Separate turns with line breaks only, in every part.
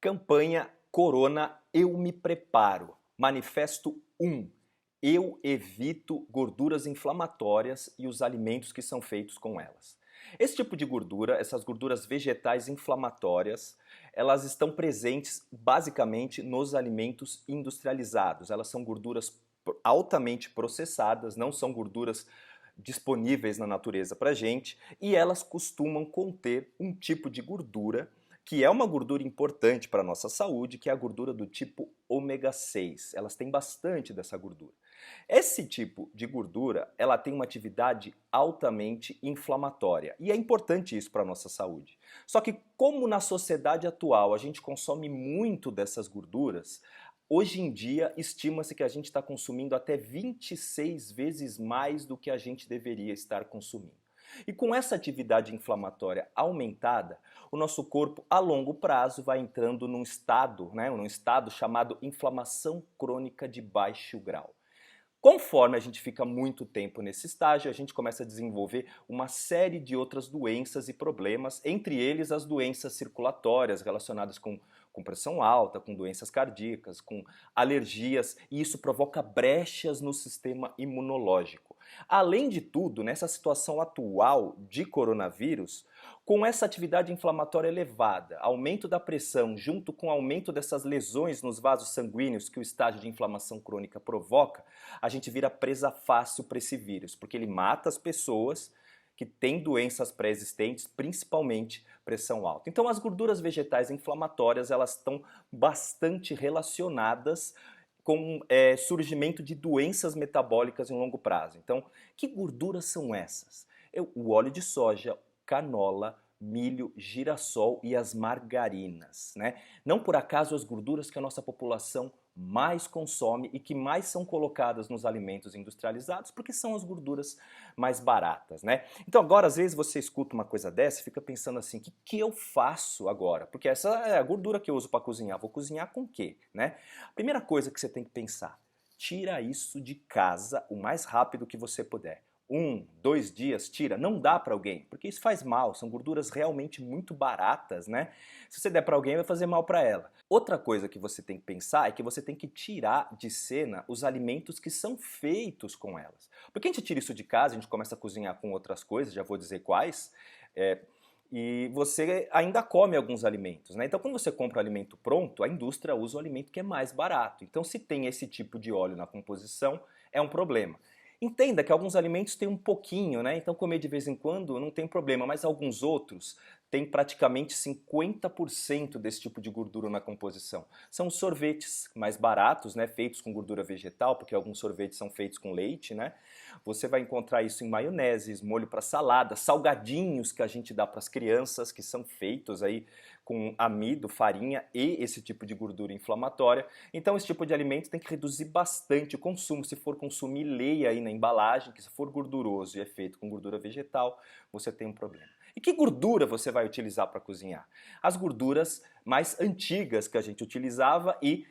Campanha Corona Eu Me Preparo. Manifesto 1. Eu evito gorduras inflamatórias e os alimentos que são feitos com elas. Esse tipo de gordura, essas gorduras vegetais inflamatórias, elas estão presentes basicamente nos alimentos industrializados. Elas são gorduras altamente processadas, não são gorduras disponíveis na natureza para gente, e elas costumam conter um tipo de gordura que é uma gordura importante para a nossa saúde, que é a gordura do tipo ômega 6. Elas têm bastante dessa gordura. Esse tipo de gordura, ela tem uma atividade altamente inflamatória, e é importante isso para a nossa saúde. Só que como na sociedade atual a gente consome muito dessas gorduras, hoje em dia estima-se que a gente está consumindo até 26 vezes mais do que a gente deveria estar consumindo. E com essa atividade inflamatória aumentada, o nosso corpo a longo prazo vai entrando num estado chamado inflamação crônica de baixo grau. Conforme a gente fica muito tempo nesse estágio, a gente começa a desenvolver uma série de outras doenças e problemas, entre eles as doenças circulatórias relacionadas com pressão alta, com doenças cardíacas, com alergias, e isso provoca brechas no sistema imunológico. Além de tudo, nessa situação atual de coronavírus, com essa atividade inflamatória elevada, aumento da pressão junto com aumento dessas lesões nos vasos sanguíneos que o estágio de inflamação crônica provoca, a gente vira presa fácil para esse vírus, porque ele mata as pessoas que têm doenças pré-existentes, principalmente pressão alta. Então as gorduras vegetais inflamatórias, elas estão bastante relacionadas com surgimento de doenças metabólicas em longo prazo. Então, que gorduras são essas? O óleo de soja, canola, milho, girassol e as margarinas, né? Não por acaso as gorduras que a nossa população mais consome e que mais são colocadas nos alimentos industrializados, porque são as gorduras mais baratas, né? Então agora às vezes você escuta uma coisa dessa e fica pensando assim, o que eu faço agora? Porque essa é a gordura que eu uso para cozinhar, vou cozinhar com o quê, né? A primeira coisa que você tem que pensar, tira isso de casa o mais rápido que você puder. 1, 2 dias, tira, não dá para alguém, porque isso faz mal, são gorduras realmente muito baratas, né? Se você der para alguém, vai fazer mal para ela. Outra coisa que você tem que pensar é que você tem que tirar de cena os alimentos que são feitos com elas. Porque a gente tira isso de casa, a gente começa a cozinhar com outras coisas, já vou dizer quais, e você ainda come alguns alimentos, né? Então quando você compra o alimento pronto, a indústria usa o alimento que é mais barato. Então se tem esse tipo de óleo na composição, é um problema. Entenda que alguns alimentos têm um pouquinho, né? Então comer de vez em quando não tem problema, mas alguns outros têm praticamente 50% desse tipo de gordura na composição. São os sorvetes mais baratos, né? Feitos com gordura vegetal, porque alguns sorvetes são feitos com leite, né? Você vai encontrar isso em maioneses, molho para salada, salgadinhos que a gente dá para as crianças, que são feitos aí com amido, farinha e esse tipo de gordura inflamatória. Então esse tipo de alimento tem que reduzir bastante o consumo. Se for consumir, leia aí na embalagem que se for gorduroso e é feito com gordura vegetal, você tem um problema. E que gordura você vai utilizar para cozinhar? As gorduras mais antigas que a gente utilizava e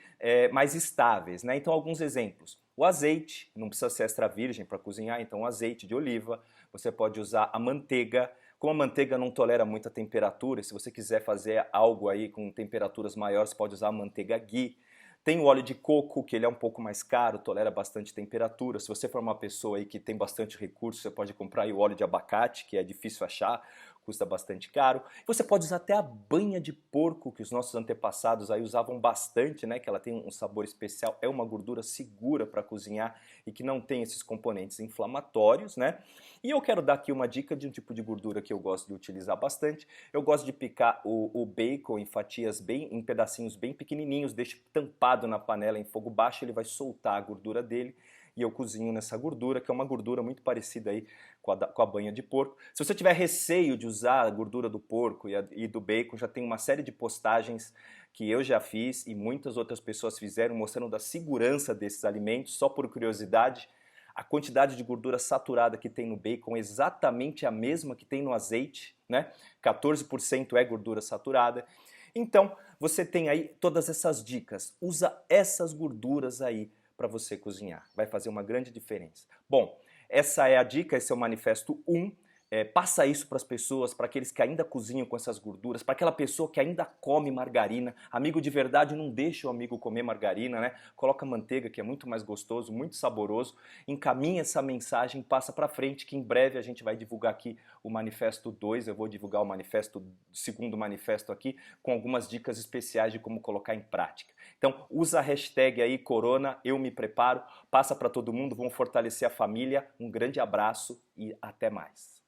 mais estáveis, né? Então alguns exemplos. O azeite, não precisa ser extra virgem para cozinhar, então o azeite de oliva. Você pode usar a manteiga. Como a manteiga não tolera muita temperatura, se você quiser fazer algo aí com temperaturas maiores, você pode usar a manteiga ghee. Tem o óleo de coco, que ele é um pouco mais caro, tolera bastante temperatura. Se você for uma pessoa aí que tem bastante recurso, você pode comprar aí o óleo de abacate, que é difícil achar, custa bastante caro. Você pode usar até a banha de porco, que os nossos antepassados aí usavam bastante, né? Que ela tem um sabor especial, é uma gordura segura para cozinhar e que não tem esses componentes inflamatórios, né? E eu quero dar aqui uma dica de um tipo de gordura que eu gosto de utilizar bastante. Eu gosto de picar o bacon em fatias em pedacinhos bem pequenininhos, deixo tampado na panela em fogo baixo, ele vai soltar a gordura dele e eu cozinho nessa gordura, que é uma gordura muito parecida aí com a banha de porco. Se você tiver receio de usar a gordura do porco e do bacon, já tem uma série de postagens que eu já fiz e muitas outras pessoas fizeram mostrando da segurança desses alimentos, só por curiosidade. A quantidade de gordura saturada que tem no bacon é exatamente a mesma que tem no azeite, né? 14% é gordura saturada. Então, você tem aí todas essas dicas. Usa essas gorduras aí para você cozinhar. Vai fazer uma grande diferença. Bom, essa é a dica, esse é o manifesto 1. Passa isso para as pessoas, para aqueles que ainda cozinham com essas gorduras, para aquela pessoa que ainda come margarina. Amigo de verdade não deixa o amigo comer margarina, né? Coloca manteiga, que é muito mais gostoso, muito saboroso. Encaminha essa mensagem, passa para frente, que em breve a gente vai divulgar aqui o Manifesto 2. Eu vou divulgar o segundo manifesto aqui, com algumas dicas especiais de como colocar em prática. Então, usa a hashtag aí, Corona, eu me preparo, passa para todo mundo, vamos fortalecer a família. Um grande abraço e até mais.